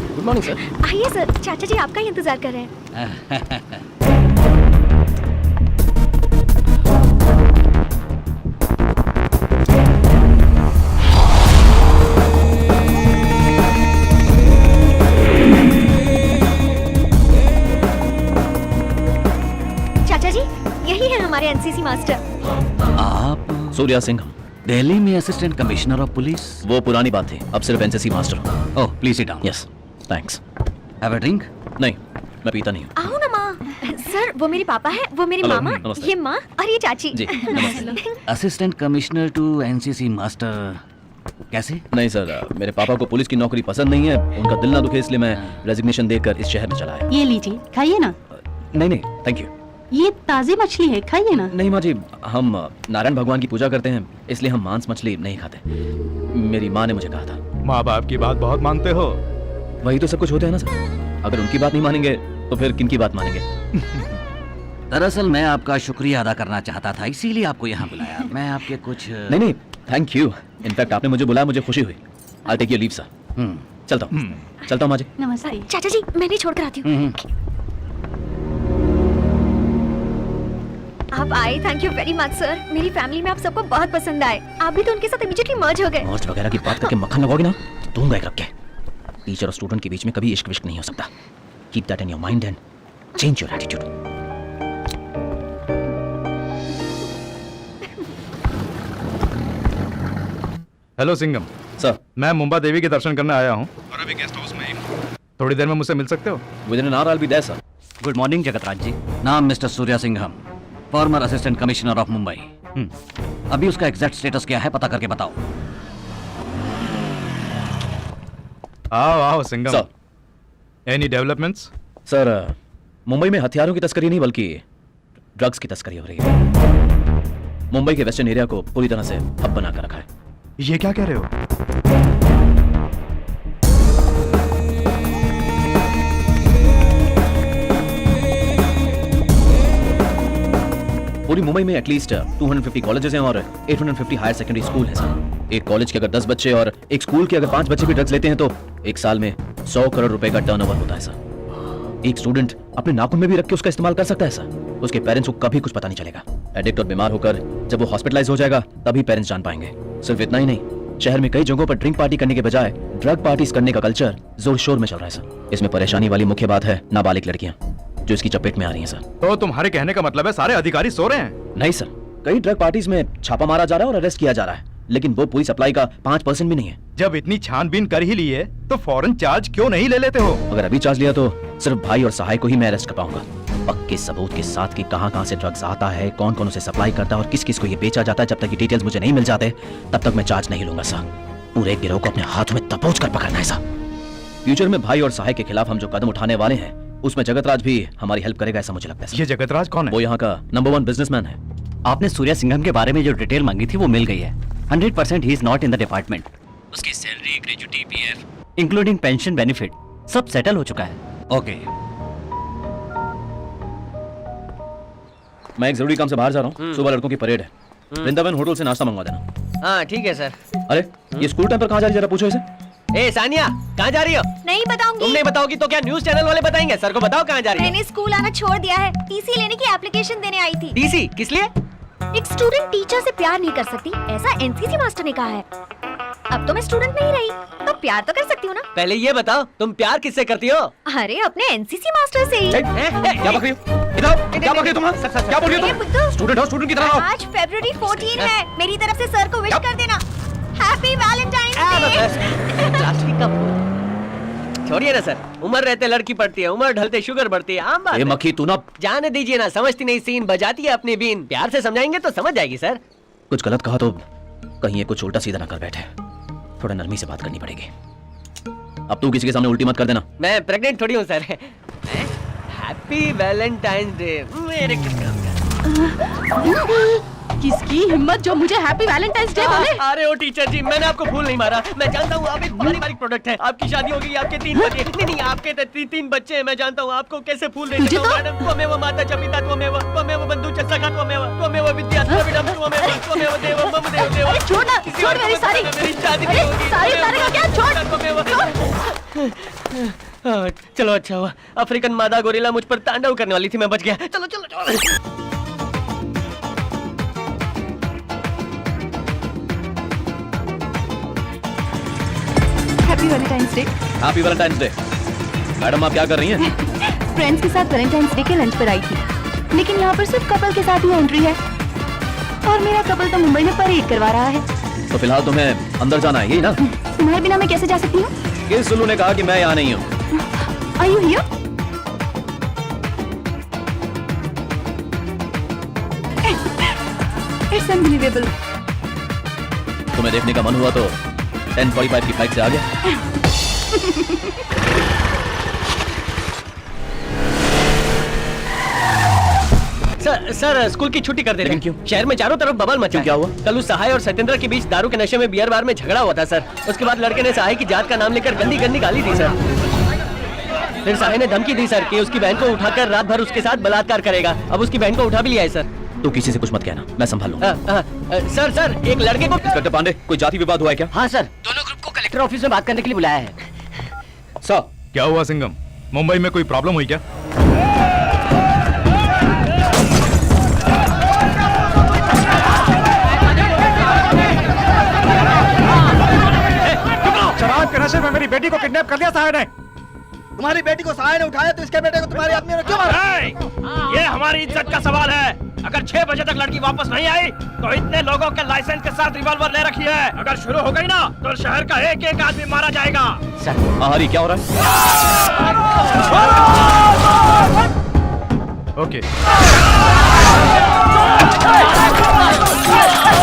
Good morning sir. आइए sir, चाचा जी आपका ही इंतजार कर रहे हैं। चाचा जी यही है हमारे एनसीसी मास्टर। आप सूर्या सिंह। दिल्ली में असिस्टेंट कमिश्नर ऑफ पुलिस? वो पुरानी बात थी, अब सिर्फ एनसीसी मास्टर हूँ। Oh please sit down. Yes thanks. Have a drink? नहीं, मैं पीता नहीं हूँ। आओ ना माँ। सर वो मेरे पापा है, वो मेरी हेलो, मामा, नमस्ते। ये माँ और ये चाची। जी नमस्ते। Assistant commissioner to NCC master, कैसे? नहीं सर, मेरे पापा को पुलिस की नौकरी पसंद नहीं है, उनका दिल ना दुखे इसलिए मैं रेजिग्नेशन देकर इस शहर में चला आया। ये लीजिए, खाइए ना। नहीं नहीं थैंक यू। ये ताज़ी मछली है, खाइए ना। नहीं माँ जी, हम नारायण भगवान की पूजा करते हैं इसलिए हम मांस मछली नहीं खाते। मेरी माँ ने मुझे कहा था। माँ बाप की बात बहुत मानते हो। वही तो सब कुछ होते हैं ना सर, अगर उनकी बात नहीं मानेंगे तो फिर किनकी बात मानेंगे। दरअसल मैं आपका शुक्रिया अदा करना चाहता था, इसीलिए आपको यहाँ बुलाया। मैं आपके कुछ नहीं नहीं थैंक यू, इनफैक्ट आपने मुझे बुलाया, मुझे खुशी हुई। I take your leave sir. चलता हूँ माँ जी। नमस्ते। चाचा जी मैं नहीं छोड़कर आती हूँ। आप आए, thank you very much sir. मेरी फैमिली में आप सबको बहुत पसंद आए। आप भी तो उनके साथ इमीडिएटली मर्ज हो गए। मर्ज वगैरह की बात करके मक्खन लगाओगे ना तो दूंगा एक रख के। टीचर और स्टूडेंट के बीच में कभी इश्क विश्क नहीं हो सकता। Keep that in your mind and change your attitude. Hello Singham sir, मैं मुंबा देवी के दर्शन करने आया हूँ और अभी गेस्ट हाउस में ही हूँ। थोड़ी देर में मुझसे मिल सकते हो? With in an hour I will be there sir. Good morning Jagatraj ji. नाम Mister Surya Singham, former assistant commissioner of Mumbai. अभी उसका एग्जैक्ट स्टेटस क्या है, पता करके बताओ। आओ आओ Singham. Sir. Any developments? Sir Mumbai में हथियारों की तस्करी नहीं बल्कि ड्रग्स की तस्करी हो रही है। मुंबई के वेस्टर्न एरिया को पूरी तरह से हब बना कर रखा है। ये क्या कह रहे हो? पूरी मुंबई में एटलीस्ट 250 कॉलेजेस हैं और 850 हायर सेकेंडरी स्कूल हैं सर। एक कॉलेज के अगर 10 बच्चे और एक स्कूल के अगर 5 बच्चे भी ड्रग्स लेते हैं तो एक साल में 100 करोड़ रुपए का टर्नओवर होता है सर। एक स्टूडेंट अपने नाखून में भी रख के उसका इस्तेमाल कर सकता है सर। उसके पेरेंट्स को कभी कुछ पता नहीं चलेगा। एडिक्ट और बीमार होकर जब वो हॉस्पिटलाइज हो जाएगा तभी पेरेंट्स जान पाएंगे। सिर्फ इतना ही नहीं, शहर में कई जगहों पर ड्रिंक पार्टी करने के बजाय ड्रग पार्टीज करने का कल्चर जोर शोर में चल रहा है सर। इसमें परेशानी वाली मुख्य बात है नाबालिग लड़कियां जो इसकी चपेट में आ रही हैं सर। तो तुम्हारे कहने का मतलब है सारे अधिकारी सो रहे हैं? नहीं सर, कई ड्रग पार्टीज में छापा मारा जा रहा है और अरेस्ट किया जा रहा है, लेकिन वो पूरी सप्लाई का 5% भी नहीं है। जब इतनी छानबीन कर ही ली है तो फौरन चार्ज क्यों नहीं ले लेते हो? अगर अभी चार्ज लिया तो सिर्फ भाई और सहाय को ही मैं अरेस्ट कर पाऊंगा। पक्के सबूत के साथ कि कहां-कहां से ड्रग्स आता है, कौन कौन उसे सप्लाई करता है और किस किस को ये बेचा जाता है, जब तक ये डिटेल्स मुझे नहीं मिल जाते तब तक मैं चार्ज नहीं लूंगा सर। पूरे गिरोह को अपने हाथों में दबोच कर पकड़ना है सर। फ्यूचर में भाई और सहाय के खिलाफ हम जो कदम उठाने वाले हैं उसमें जगतराज भी हमारी हेल्प करेगा, ऐसा मुझे लगता है सर। ये जगतराज कौन है? वो यहाँ का नंबर 1 बिजनेसमैन है। आपने सूर्या सिंघम के बारे में जो डिटेल मांगी थी वो मिल गई है। 100% he is not in the department. उसकी salary, gratuity, PF, including pension benefit सब सेटल हो चुका है। ओके। मैं एक जरूरी काम से बाहर जा रहा हूँ, सुबह लड़कों की परेड है। वृंदावन होटल से नाश्ता मंगवा देना। हाँ ठीक है सर। अरे ये स्कूल टाइम पर कहाँ जा रही है, जरा पूछो इसे। ए सानिया, कहाँ जा रही हो? नहीं बताऊंगी। तुम नहीं बताओगी तो क्या न्यूज़ चैनल वाले बताएंगे? सर को बताओ कहाँ जा रही हो? मैंने स्कूल आना छोड़ दिया है। टीसी लेने की एप्लीकेशन देने आई थी। टीसी किस लिए? एक स्टूडेंट टीचर से प्यार नहीं कर सकती, ऐसा एनसीसी मास्टर ने कहा है। अब तो मैं स्टूडेंट नहीं रही तो प्यार तो कर सकती हूँ ना। पहले ये बताओ तुम प्यार किससे करती हो? अरे अपने एनसीसी मास्टर से ही। क्या बक रही हो? इधर आओ, क्या बक रही हो तुम? क्या बोल रही हो तुम? स्टूडेंट हो, स्टूडेंट की तरह रहो। आज फरवरी 14 है, मेरी तरफ से सर को विश कर देना। Happy Valentine's day. छोड़िए ना सर, उम्र रहते लड़की पड़ती है, उम्र ढलते शुगर बढ़ती है, आम बात ये है। मक्खी तू ना जाने दीजिए ना, समझती नहीं सीन, बजाती है अपनी बीन। प्यार से समझाएंगे तो समझ जाएगी सर। कुछ गलत कहा तो कहीं ये कुछ उल्टा सीधा ना कर बैठे। थोड़ा नरमी से बात करनी पड़ेगी। अब तू किसी के सामने उल्टी मत कर देना। मैं प्रेग्नेंट थोड़ी हूँ सर। हैप्पी वैलेंटाइंस डे मेरे किसकी हिम्मत जो मुझे हैप्पी वैलेंटाइंस डे बोले? अरे ओ टीचर जी, मैंने आपको फूल नहीं मारा। मैं जानता हूँ आप एक पारिवारिक प्रोडक्ट है। आपकी शादी हो गई, आपके 3 बच्चे। नहीं आपके 3 बच्चे हैं। मैं जानता हूँ आपको कैसे फूल देते हो मैडम। त्वमेव माता च पिता त्वमेव बंधु च सखा त्वमेव विद्या द्रविड़ं त्वमेव देवं मम देव देव। छोड़ ना, छोड़ मेरी साड़ी। मेरी शादी साड़ी का क्या? छोड़। चलो अच्छा हुआ, अफ्रीकन मादा गोरिल्ला मुझ पर तांडव करने वाली थी, मैं बच गया। चलो चलो चलो। Happy Valentine's day. Happy Valentine's day. Madam आप क्या कर रही हैं? फ्रेंड्स के साथ वैलेंटाइंस डे के लंच पर आई थी, लेकिन यहाँ पर सिर्फ कपल के साथ ही एंट्री है और मेरा कपल तो मुंबई में परेड करवा रहा है। तो फिलहाल तुम्हें अंदर जाना है, यही ना? तुम्हारे बिना मैं कैसे जा सकती हूँ? किस सुल्लू ने कहा कि मैं यहाँ नहीं हूँ? Are you here? It's unbelievable. तुम्हें देखने का मन हुआ तो 10:45 की फ्लाइट से आ गया। सर स्कूल की छुट्टी कर दे रहे लेकिन हैं। क्यों? शहर में चारों तरफ बबल मचा क्यों, है। क्या हुआ? कल उस सहाय और सत्येंद्र के बीच दारू के नशे में बियर बार में झगड़ा हुआ था सर। उसके बाद लड़के ने सहाय की जात का नाम लेकर गंदी गंदी गाली दी सर। फिर सहाय ने धमकी दी सर कि उसकी बहन को उठाकर रात भर उसके साथ बलात्कार करेगा। अब उसकी बहन को उठा भी लिया है सर। तू किसी से कुछ मत कहना, मैं संभाल लूंगा। सर एक लड़के को। इंस्पेक्टर पांडे, कोई जाति विवाद हुआ है क्या? हाँ सर, दोनों ग्रुप को कलेक्टर ऑफिस में बात करने के लिए बुलाया है। सर क्या हुआ सिंघम? मुंबई में कोई प्रॉब्लम हुई क्या? शराब के नशे में मेरी बेटी को किडनैप कर लिया साहब ने। तुम्हारी बेटी को सहाय ने उठाया तो इसके बेटे को तुम्हारे आदमी ने क्यों मारा? ये हमारी इज्जत का सवाल है। अगर 6 बजे तक लड़की वापस नहीं आई तो इतने लोगों के लाइसेंस के साथ रिवॉल्वर ले रखी है। अगर शुरू हो गई ना तो शहर का एक एक आदमी मारा जाएगा। हरी क्या हो रहा है? ओके।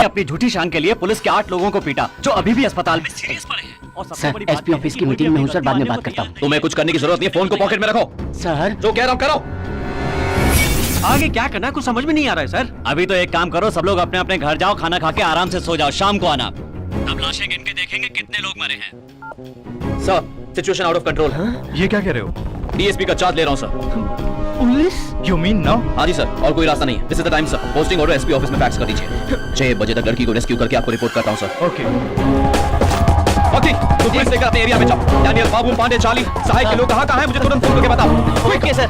अपनी झूठी शान के लिए पुलिस के 8 लोगों को पीटा जो अभी भी अस्पताल में सीरियस पड़े हैं। सर एसपी ऑफिस की मीटिंग में हूँ सर, बाद में बात करता हूँ। तुम्हें कुछ करने की जरूरत नहीं है, फोन को पॉकेट में रखो। सर जो कह रहा हूँ करो। आगे क्या करना है कुछ समझ में नहीं आ रहा है सर। अभी तो एक काम करो, सब लोग अपने अपने घर जाओ, खाना खा के आराम से सो जाओ, शाम को आना। तब लाशें गिन के देखेंगे कितने लोग मरे हैं। Sir situation out of control. ये क्या कह रहे हो? डीएसपी का चार्ज ले रहा हूँ sir. Police? You mean now? हाँ जी सर, और कोई रास्ता नहीं है। This is the time sir. Posting order SP office में फैक्स कर दीजिए। 6 बजे तक लड़की को रेस्क्यू करके आपको रिपोर्ट करता हूँ सर। ओके। ओके, तो पुलिस लेकर अपने एरिया में जाओ। डैनियल, बाबू, पांडे, चार्ली, सहाय के लोग कहाँ हैं? मुझे तुरंत फोन करके बताओ। Okay sir.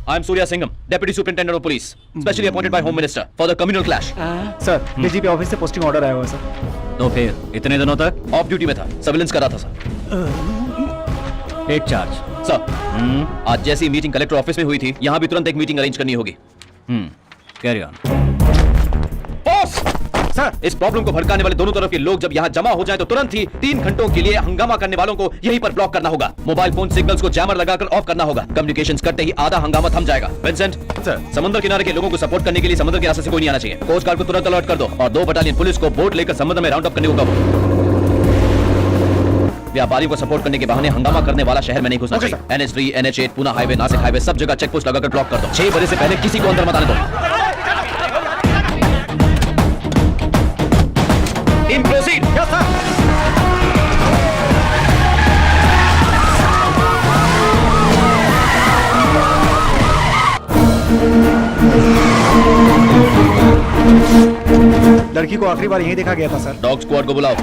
I am Surya Singham, Deputy Superintendent of Police, specially appointed by Home Minister for the communal clash. Sir DGP office से पोस्टिंग ऑर्डर आया हुआ है सर। तो फिर इतने दिनों तक ऑफ ड्यूटी में था, सर्विलेंस कर रहा था सर। Take charge. सर आज जैसी मीटिंग कलेक्टर ऑफिस में हुई थी, यहाँ भी तुरंत एक मीटिंग अरेंज करनी होगी। Carry on. बॉस सर, इस प्रॉब्लम को भड़काने वाले दोनों तरफ के लोग जब यहाँ जमा हो जाएं तो तुरंत ही 3 घंटों के लिए हंगामा करने वालों को यहीं पर ब्लॉक करना होगा। मोबाइल फोन सिग्नल्स को जैमर लगाकर ऑफ करना होगा। कम्युनिकेशंस करते ही आधा हंगामा थम जाएगा। Vincent sir. समुद्र किनारे के लोगों को सपोर्ट करने के लिए समुद्र के रास्ते से कोई नहीं आना चाहिए। कोस्ट गार्ड को तुरंत अलर्ट कर दो और 2 बटालियन पुलिस को बोट लेकर समुद्र में राउंड अप करने को कहो। व्यापारियों को सपोर्ट करने के बहाने हंगामा करने वाला शहर में नहीं घुसना चाहिए। NH3, NH8, Poona highway, Nashik highway, सब जगह चेक पोस्ट लगाकर ब्लॉक कर दो। 6 बजे से पहले किसी को अंदर मत आने दो। Team proceed. Yes sir. लड़की को आखिरी बार यहीं देखा गया था सर। डॉग स्क्वाड को बुलाओ।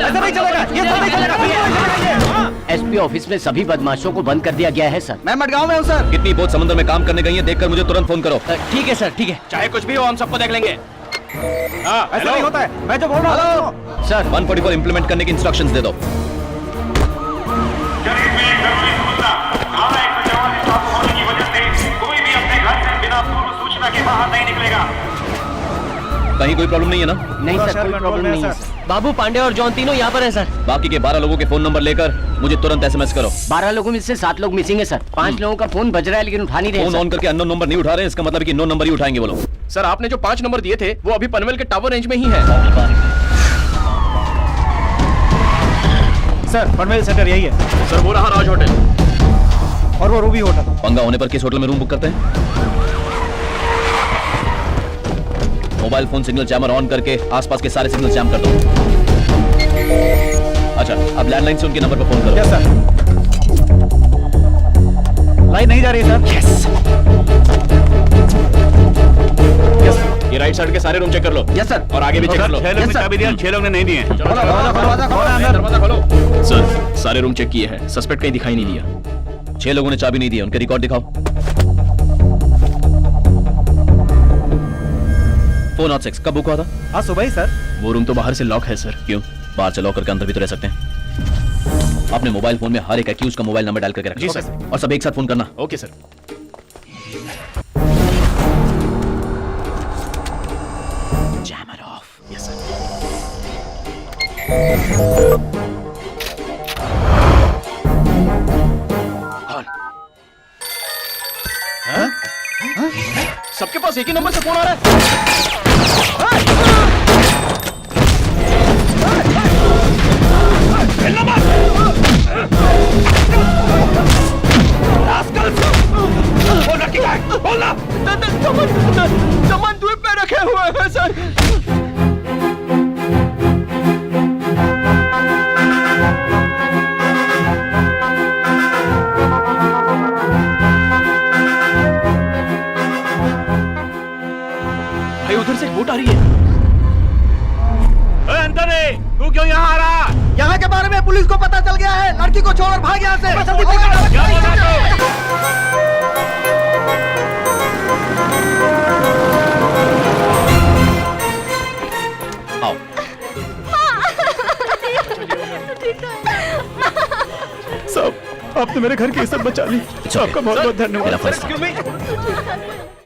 ऐसा नहीं चलेगा, ये सब नहीं चलेगा। एसपी ऑफिस में सभी बदमाशों को बंद कर दिया गया है सर। मैं मडगांव में हूँ सर। कितनी बोट समुद्र में काम करने गई है, देखकर मुझे तुरंत फोन करो। ठीक है सर, ठीक है। चाहे कुछ भी हो हम सबको देख लेंगे। ऐसा नहीं होता है, मैं जो बोल रहा हूँ। सर 144 इंप्लीमेंट करने की इंस्ट्रक्शंस दे दो। कहीं कोई प्रॉब्लम नहीं है ना? नहीं सर, शहर कोई कंट्रोल प्रॉब्लम में नहीं है सर। सर। बाबू, पांडे और जॉन तीनों यहाँ पर हैं सर। बाकी के 12 लोगों के फोन नंबर लेकर मुझे तुरंत एसएमएस करो। 12 लोगों में से 7 लोग मिसिंग है सर। 5 लोगों का फोन बज रहा है लेकिन उठा नहीं रहे फोन सर। ऑन करके अननोन नंबर नहीं उठा रहे हैं, इसका मतलब है कि नो नंबर ही उठाएंगे वो लोग। सर आपने जो 5 नंबर दिए थे वो अभी पनवेल के टावर रेंज में ही है। सर पनवेल सेंटर यही है सर वो रहा राज होटल। और वो रूबी होटल। पंगा होने पर किस होटल में रूम बुक करते हैं? Mobile phone signal jammer on करके आसपास के सारे सिग्नल जैम कर दो। अच्छा, अब लैंडलाइन से उनके नंबर पर फोन करो। Yes sir. लाइन नहीं जा रही सर। ये राइट साइड के सारे रूम चेक कर लो। Yes sir. और आगे भी चेक कर लो। 6 लोग ने चाबी दिया, 6 लोग ने नहीं दिए। दरवाजा खोलो। सर सारे रूम चेक किए हैं, सस्पेक्ट कहीं दिखाई नहीं दिया। 6 लोगों ने चाबी नहीं दी, उनके रिकॉर्ड दिखाओ। 406 कब बुक हुआ था? हाँ सुबह ही सर। वो रूम तो बाहर से लॉक है सर। क्यों? बाहर से लॉक करके अंदर भी तो रह सकते हैं। अपने मोबाइल फोन में हर एक एक्यूज का मोबाइल नंबर डाल करके जी रखना सर। और सब एक साथ फोन करना। Okay sir. Jammer of. Yes sir. सबके पास एक ही नंबर से फोन आ रहा है। सामान द्वीप पे रखे हुए हैं सर। भाई उधर से एक बोट आ रही है। तू क्यों यहाँ आ रहा? यहाँ के बारे में पुलिस को पता चल गया है। लड़की को छोड़ और भाग यहाँ से। जल्दी भागो। आओ। साहब आपने मेरे घर की इज्जत बचा ली। आपका बहुत बहुत धन्यवाद। मेरा फर्ज।